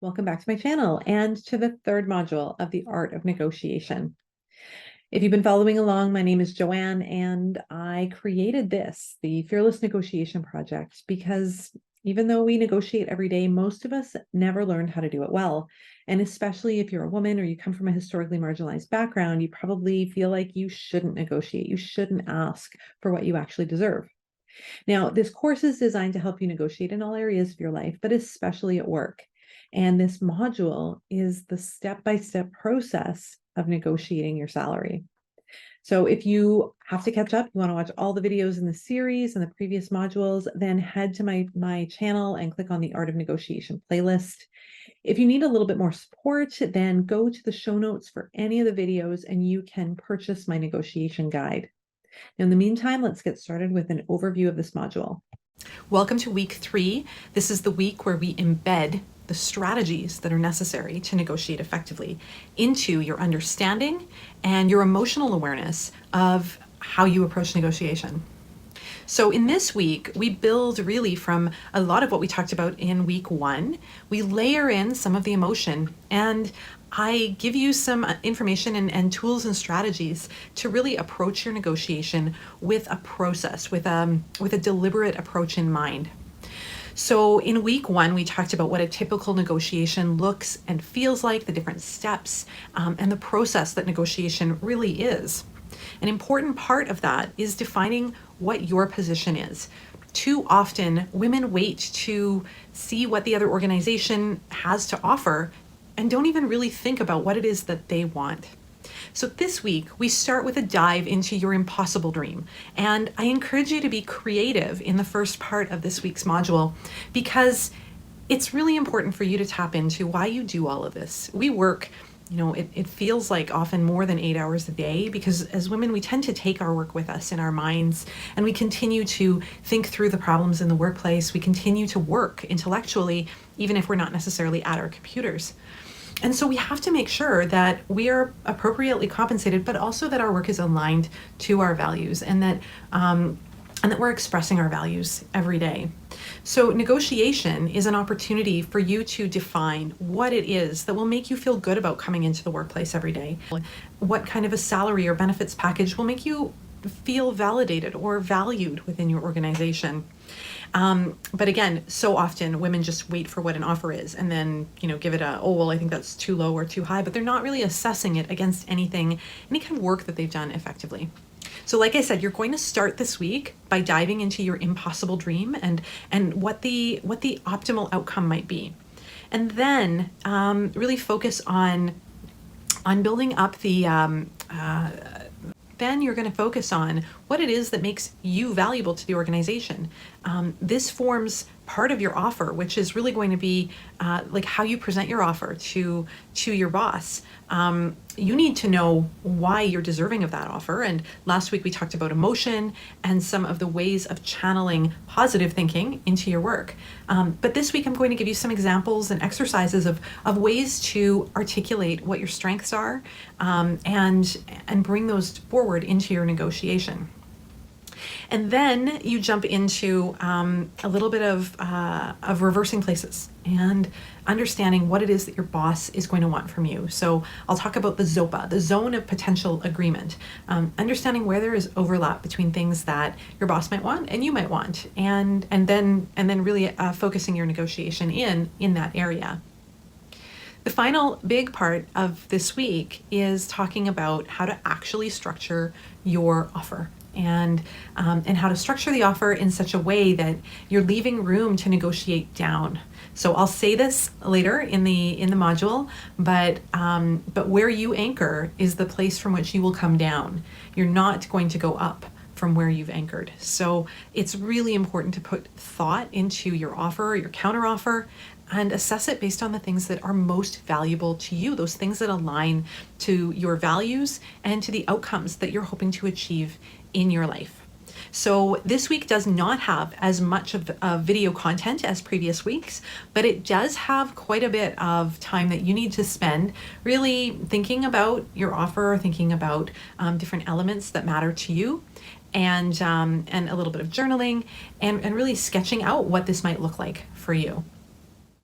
Welcome back to my channel and to the third module of the art of negotiation. If you've been following along, my name is Joanne and I created this, the Fearless Negotiation Project, because even though we negotiate every day, most of us never learned how to do it well. And especially if you're a woman or you come from a historically marginalized background, you probably feel like you shouldn't negotiate. You shouldn't ask for what you actually deserve. Now, this course is designed to help you negotiate in all areas of your life, but especially at work. And this module is the step-by-step process of negotiating your salary. So if you have to catch up, you want to watch all the videos in the series and the previous modules, then head to my channel and click on the Art of Negotiation playlist. If you need a little bit more support, then go to the show notes for any of the videos and you can purchase my negotiation guide. In the meantime, let's get started with an overview of this module. Welcome to week 3. This is the week where we embed the strategies that are necessary to negotiate effectively into your understanding and your emotional awareness of how you approach negotiation. So in this week, we build really from a lot of what we talked about in week 1. We layer in some of the emotion, and I give you some information and tools and strategies to really approach your negotiation with a process, with a deliberate approach in mind. So in week 1, we talked about what a typical negotiation looks and feels like, the different steps, and the process that negotiation really is. An important part of that is defining what your position is. Too often, women wait to see what the other organization has to offer and don't even really think about what it is that they want. So this week, we start with a dive into your impossible dream. And I encourage you to be creative in the first part of this week's module, because it's really important for you to tap into why you do all of this. We work, it feels like often more than 8 hours a day, because as women, we tend to take our work with us in our minds, and we continue to think through the problems in the workplace. We continue to work intellectually, even if we're not necessarily at our computers. And so we have to make sure that we are appropriately compensated, but also that our work is aligned to our values, and that we're expressing our values every day. So negotiation is an opportunity for you to define what it is that will make you feel good about coming into the workplace every day. What kind of a salary or benefits package will make you feel validated or valued within your organization. But again, so often women just wait for what an offer is and then, give it a, oh, well, I think that's too low or too high, but they're not really assessing it against any kind of work that they've done effectively. So like I said, you're going to start this week by diving into your impossible dream and what the optimal outcome might be. And then really focus on building up then you're going to focus on what it is that makes you valuable to the organization. This forms part of your offer, which is really going to be like how you present your offer to your boss. You need to know why you're deserving of that offer. And last week we talked about emotion and some of the ways of channeling positive thinking into your work. But this week I'm going to give you some examples and exercises of ways to articulate what your strengths are, and bring those forward into your negotiation. And then you jump into a little bit of reversing places and understanding what it is that your boss is going to want from you. So I'll talk about the ZOPA, the zone of potential agreement, understanding where there is overlap between things that your boss might want and you might want, and then really focusing your negotiation in that area. The final big part of this week is talking about how to actually structure your offer, and how to structure the offer in such a way that you're leaving room to negotiate down. So I'll say this later in the module, but where you anchor is the place from which you will come down. You're not going to go up from where you've anchored. So it's really important to put thought into your offer or your counteroffer and assess it based on the things that are most valuable to you, those things that align to your values and to the outcomes that you're hoping to achieve in your life. So this week does not have as much of video content as previous weeks, but it does have quite a bit of time that you need to spend really thinking about your offer, thinking about different elements that matter to you, and a little bit of journaling and really sketching out what this might look like for you.